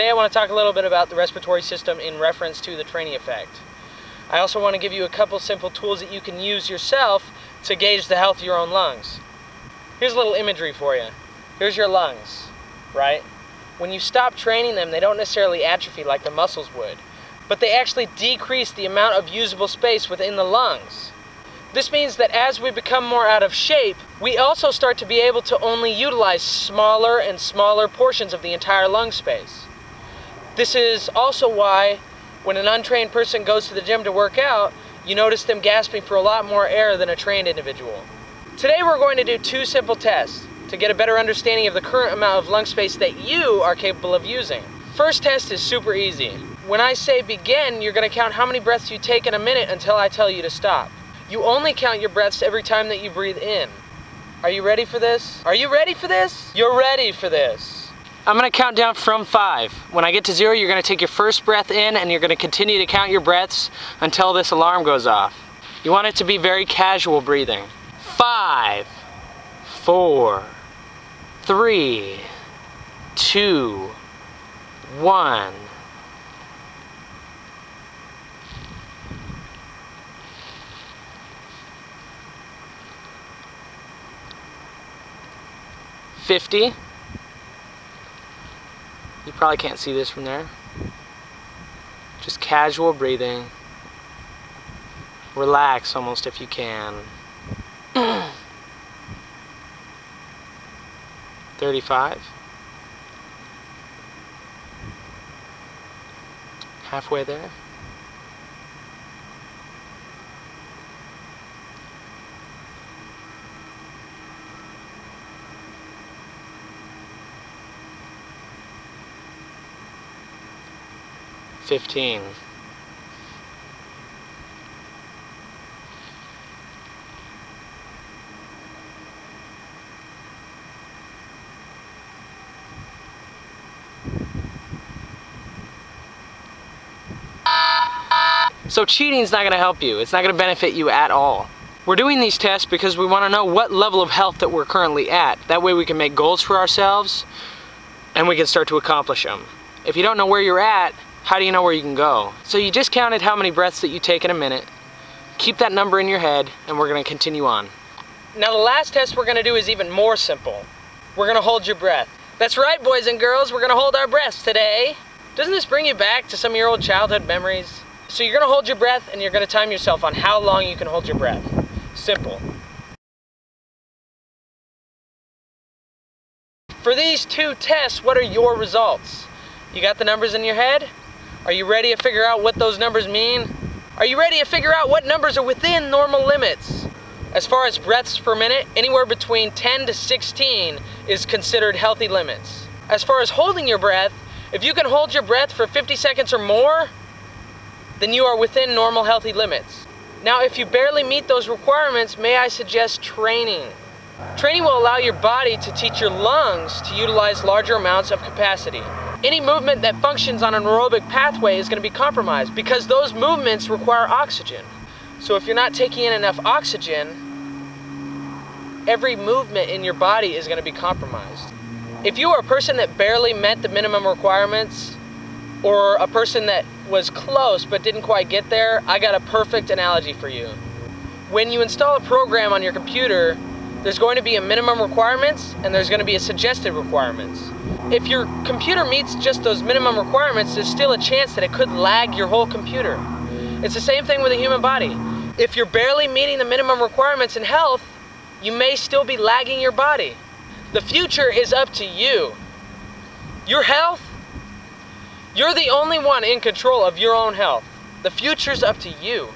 Today I want to talk a little bit about the respiratory system in reference to the training effect. I also want to give you a couple simple tools that you can use yourself to gauge the health of your own lungs. Here's a little imagery for you. Here's your lungs, right? When you stop training them, they don't necessarily atrophy like the muscles would, but they actually decrease the amount of usable space within the lungs. This means that as we become more out of shape, we also start to be able to only utilize smaller and smaller portions of the entire lung space. This is also why when an untrained person goes to the gym to work out, you notice them gasping for a lot more air than a trained individual. Today we're going to do two simple tests to get a better understanding of the current amount of lung space that you are capable of using. First test is super easy. When I say begin, you're going to count how many breaths you take in a minute until I tell you to stop. You only count your breaths every time that you breathe in. Are you ready for this? Are you ready for this? You're ready for this. I'm going to count down from 5. When I get to 0, you're going to take your first breath in and you're going to continue to count your breaths until this alarm goes off. You want it to be very casual breathing. 5, 4, 3, 2, 1. $50. You probably can't see this from there. Just casual breathing. Relax almost if you can. 35. Halfway there. 15. So cheating's not going to help you. It's not going to benefit you at all. We're doing these tests because we want to know what level of health that we're currently at. That way we can make goals for ourselves and we can start to accomplish them. If you don't know where you're at, how do you know where you can go? So you just counted how many breaths that you take in a minute. Keep that number in your head and we're going to continue on. Now the last test we're going to do is even more simple. We're going to hold your breath. That's right, boys and girls, we're going to hold our breaths today. Doesn't this bring you back to some of your old childhood memories? So you're going to hold your breath and you're going to time yourself on how long you can hold your breath. Simple. For these two tests, what are your results? You got the numbers in your head? Are you ready to figure out what those numbers mean? Are you ready to figure out what numbers are within normal limits? As far as breaths per minute, anywhere between 10 to 16 is considered healthy limits. As far as holding your breath, if you can hold your breath for 50 seconds or more, then you are within normal healthy limits. Now, if you barely meet those requirements, may I suggest training? Training will allow your body to teach your lungs to utilize larger amounts of capacity. Any movement that functions on an aerobic pathway is going to be compromised because those movements require oxygen. So if you're not taking in enough oxygen, every movement in your body is going to be compromised. If you are a person that barely met the minimum requirements, or a person that was close but didn't quite get there, I got a perfect analogy for you. When you install a program on your computer, there's going to be a minimum requirements and there's going to be a suggested requirements. If your computer meets just those minimum requirements, there's still a chance that it could lag your whole computer. It's the same thing with the human body. If you're barely meeting the minimum requirements in health, you may still be lagging your body. The future is up to you. Your health, you're the only one in control of your own health. The future's up to you.